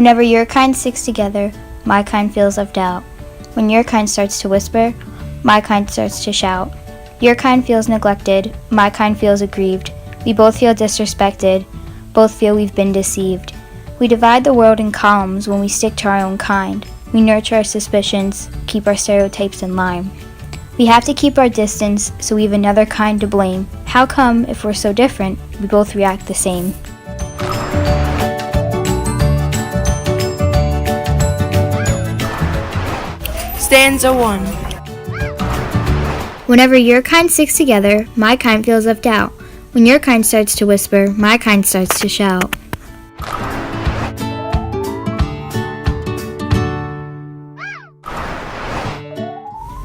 Whenever your kind sticks together, my kind feels left out. When your kind starts to whisper, my kind starts to shout. Your kind feels neglected, my kind feels aggrieved. We both feel disrespected, both feel we've been deceived. We divide the world in columns when we stick to our own kind. We nurture our suspicions, keep our stereotypes in line. We have to keep our distance so we have another kind to blame. How come, if we're so different, we both react the same? Stanza 1. Whenever your kind sticks together, my kind feels left out. When your kind starts to whisper, my kind starts to shout.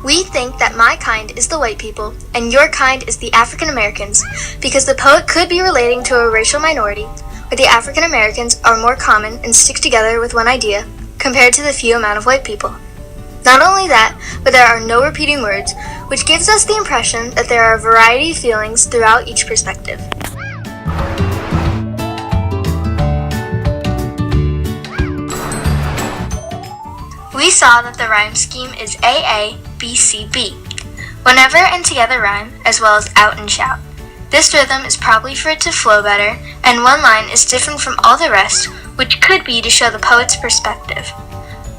We think that my kind is the white people and your kind is the African Americans because the poet could be relating to a racial minority where the African Americans are more common and stick together with one idea compared to the few amount of white people. Not only that, but there are no repeating words, which gives us the impression that there are a variety of feelings throughout each perspective. We saw that the rhyme scheme is AA, BC, B. Whenever and together rhyme, as well as out and shout. This rhythm is probably for it to flow better, and one line is different from all the rest, which could be to show the poet's perspective.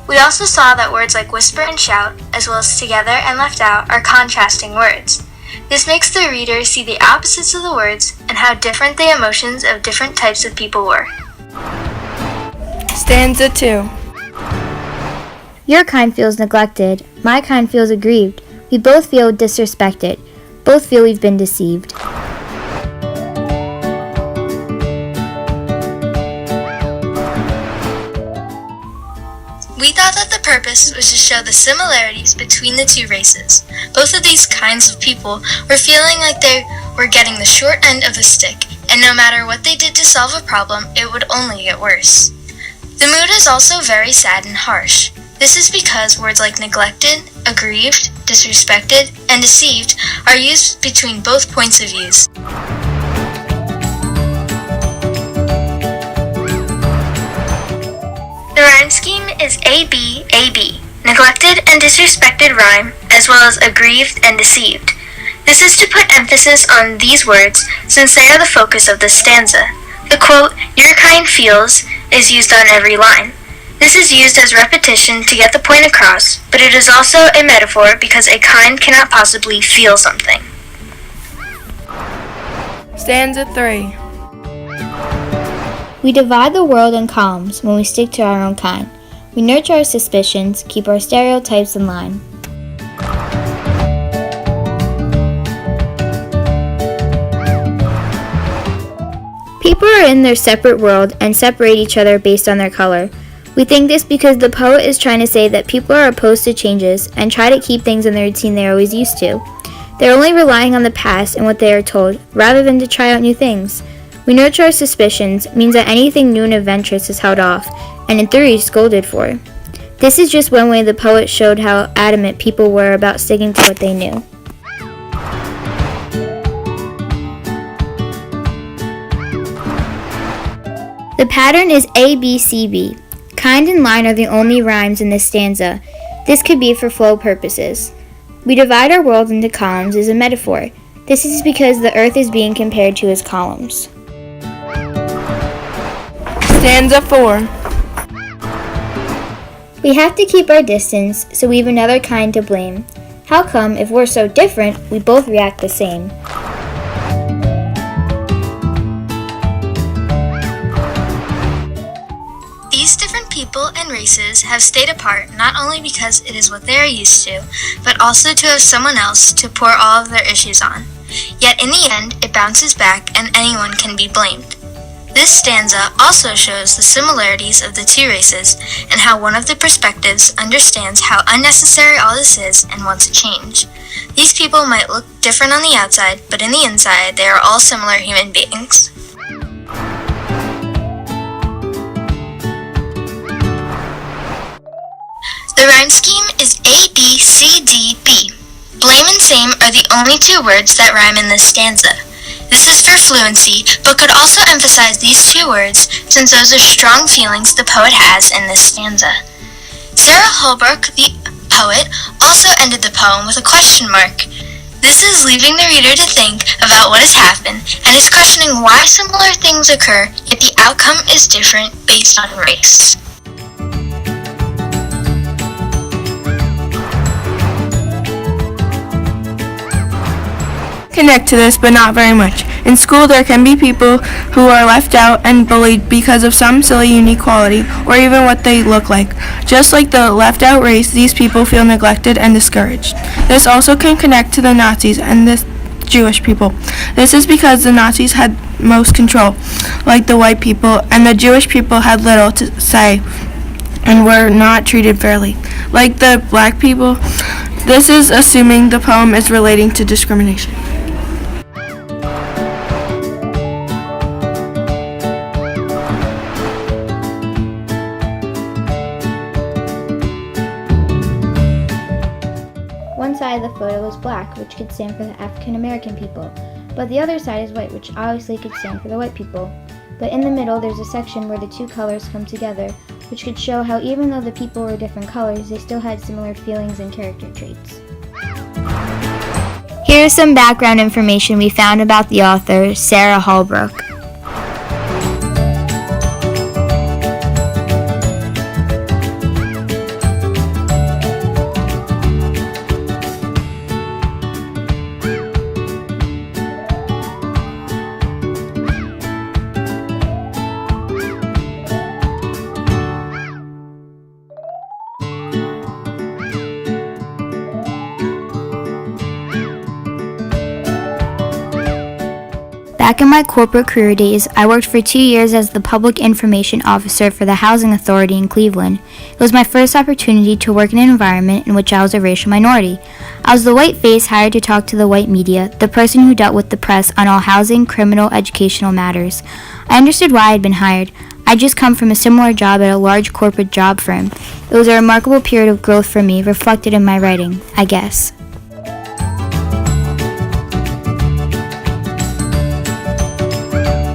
We also saw that words like whisper and shout, as well as together and left out, are contrasting words. This makes the reader see the opposites of the words and how different the emotions of different types of people were. Stanza 2. Your kind feels neglected, my kind feels aggrieved. We both feel disrespected, both feel we've been deceived. We thought that the purpose was to show the similarities between the two races. Both of these kinds of people were feeling like they were getting the short end of the stick, and no matter what they did to solve a problem, it would only get worse. The mood is also very sad and harsh. This is because words like neglected, aggrieved, disrespected, and deceived are used between both points of views. The rhyme scheme is AB, AB, neglected and disrespected rhyme, as well as aggrieved and deceived. This is to put emphasis on these words since they are the focus of this stanza. The quote, "your kind feels," is used on every line. This is used as repetition to get the point across, but it is also a metaphor because a kind cannot possibly feel something. Stanza 3. We divide the world in columns when we stick to our own kind. We nurture our suspicions, keep our stereotypes in line. People are in their separate world and separate each other based on their color. We think this because the poet is trying to say that people are opposed to changes and try to keep things in the routine they're always used to. They're only relying on the past and what they are told, rather than to try out new things. We nurture our suspicions means that anything new and adventurous is held off, and in theory scolded for. This is just one way the poet showed how adamant people were about sticking to what they knew. The pattern is ABCB. Kind and line are the only rhymes in this stanza. This could be for flow purposes. We divide our world into columns as a metaphor. This is because the earth is being compared to as columns. Stanza 4. We have to keep our distance, so we have another kind to blame. How come, if we're so different, we both react the same? These different people and races have stayed apart not only because it is what they are used to, but also to have someone else to pour all of their issues on. Yet in the end, it bounces back and anyone can be blamed. This stanza also shows the similarities of the two races and how one of the perspectives understands how unnecessary all this is and wants a change. These people might look different on the outside, but in the inside, they are all similar human beings. The rhyme scheme is A, B, C, D, B. Blame and same are the only two words that rhyme in this stanza. This is for fluency, but could also emphasize these two words since those are strong feelings the poet has in this stanza. Sarah Holbrook, the poet, also ended the poem with a question mark. This is leaving the reader to think about what has happened and is questioning why similar things occur, yet the outcome is different based on race. Connect to this, but not very much. In school, there can be people who are left out and bullied because of some silly inequality or even what they look like. Just like the left out race, these people feel neglected and discouraged. This also can connect to the Nazis and the Jewish people. This is because the Nazis had most control, like the white people, and the Jewish people had little to say and were not treated fairly, like the black people. This is assuming the poem is relating to discrimination. One side of the photo is black, which could stand for the African American people, but the other side is white, which obviously could stand for the white people. But in the middle, there's a section where the two colors come together, which could show how even though the people were different colors, they still had similar feelings and character traits. Here's some background information we found about the author, Sarah Holbrook. Back in my corporate career days, I worked for 2 years as the Public Information Officer for the Housing Authority in Cleveland. It was my first opportunity to work in an environment in which I was a racial minority. I was the white face hired to talk to the white media, the person who dealt with the press on all housing, criminal, educational matters. I understood why I had been hired. I'd just come from a similar job at a large corporate job firm. It was a remarkable period of growth for me, reflected in my writing, I guess.